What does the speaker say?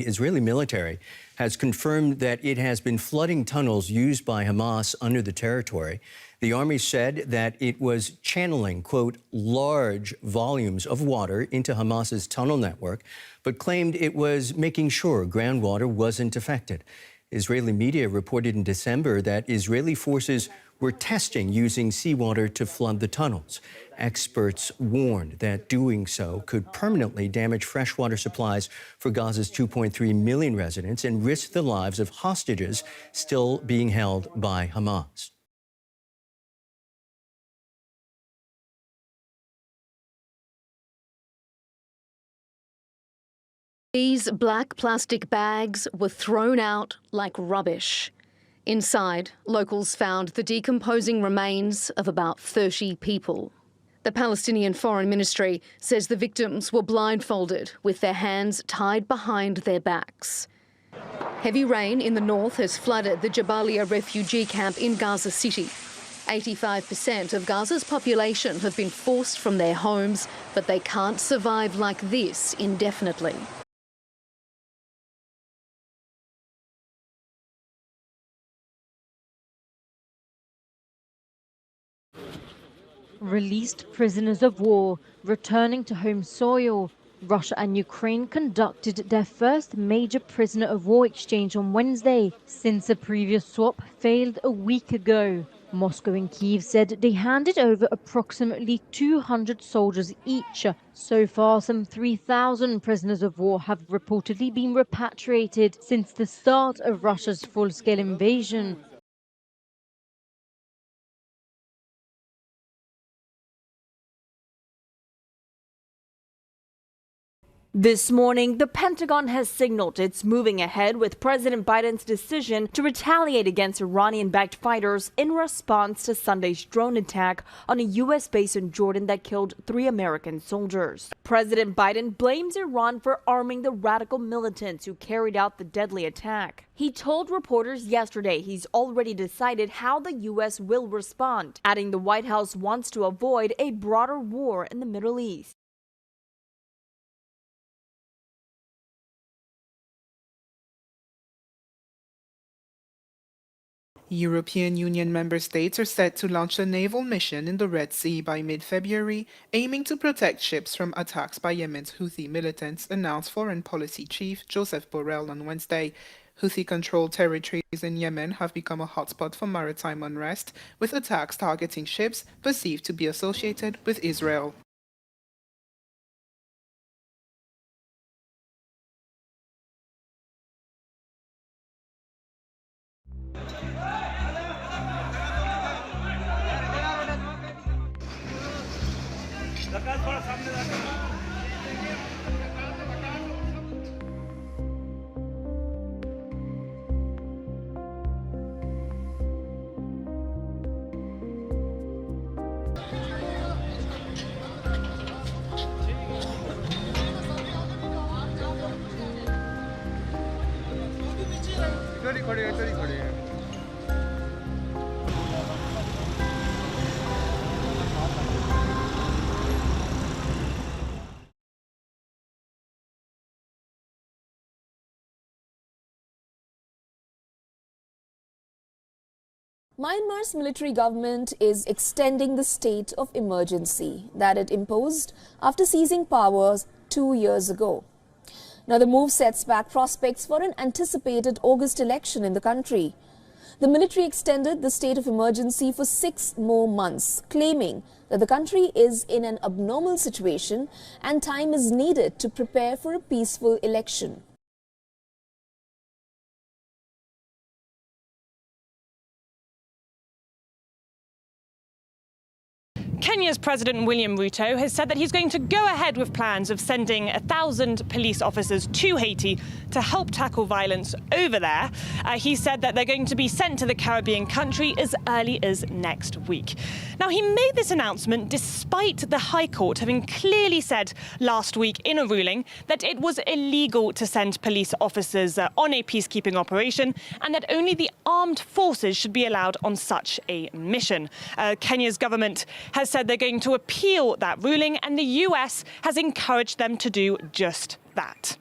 Israeli military has confirmed that it has been flooding tunnels used by Hamas under the territory. The army said that it was channeling, quote, large volumes of water into Hamas's tunnel network, but claimed it was making sure groundwater wasn't affected. Israeli media reported in December that Israeli forces were testing using seawater to flood the tunnels. Experts warned that doing so could permanently damage freshwater supplies for Gaza's 2.3 million residents and risk the lives of hostages still being held by Hamas. These black plastic bags were thrown out like rubbish. Inside, locals found the decomposing remains of about 30 people. The Palestinian Foreign Ministry says the victims were blindfolded with their hands tied behind their backs. Heavy rain in the north has flooded the Jabalia refugee camp in Gaza City. 85% of Gaza's population have been forced from their homes, but they can't survive like this indefinitely. Released prisoners of war returning to home soil. Russia and Ukraine conducted their first major prisoner of war exchange on Wednesday since a previous swap failed a week ago. Moscow and Kyiv said they handed over approximately 200 soldiers each. So far, some 3,000 prisoners of war have reportedly been repatriated since the start of Russia's full-scale invasion. This morning, the Pentagon has signaled it's moving ahead with President Biden's decision to retaliate against Iranian-backed fighters in response to Sunday's drone attack on a U.S. base in Jordan that killed 3 American soldiers. President Biden blames Iran for arming the radical militants who carried out the deadly attack. He told reporters yesterday he's already decided how the U.S. will respond, adding the White House wants to avoid a broader war in the Middle East. European Union member states are set to launch a naval mission in the Red Sea by mid-February, aiming to protect ships from attacks by Yemen's Houthi militants, announced Foreign Policy Chief Joseph Borrell on Wednesday. Houthi-controlled territories in Yemen have become a hotspot for maritime unrest, with attacks targeting ships perceived to be associated with Israel. Myanmar's military government is extending the state of emergency that it imposed after seizing powers 2 years ago. Now, the move sets back prospects for an anticipated August election in the country. The military extended the state of emergency for 6 more months, claiming that the country is in an abnormal situation and time is needed to prepare for a peaceful election. Kenya's President William Ruto has said that he's going to go ahead with plans of sending 1,000 police officers to Haiti to help tackle violence over there. He said that they're going to be sent to the Caribbean country as early as next week. Now, he made this announcement despite the High Court having clearly said last week in a ruling that it was illegal to send police officers on a peacekeeping operation and that only the armed forces should be allowed on such a mission. Kenya's government has said they're going to appeal that ruling, and the US has encouraged them to do just that.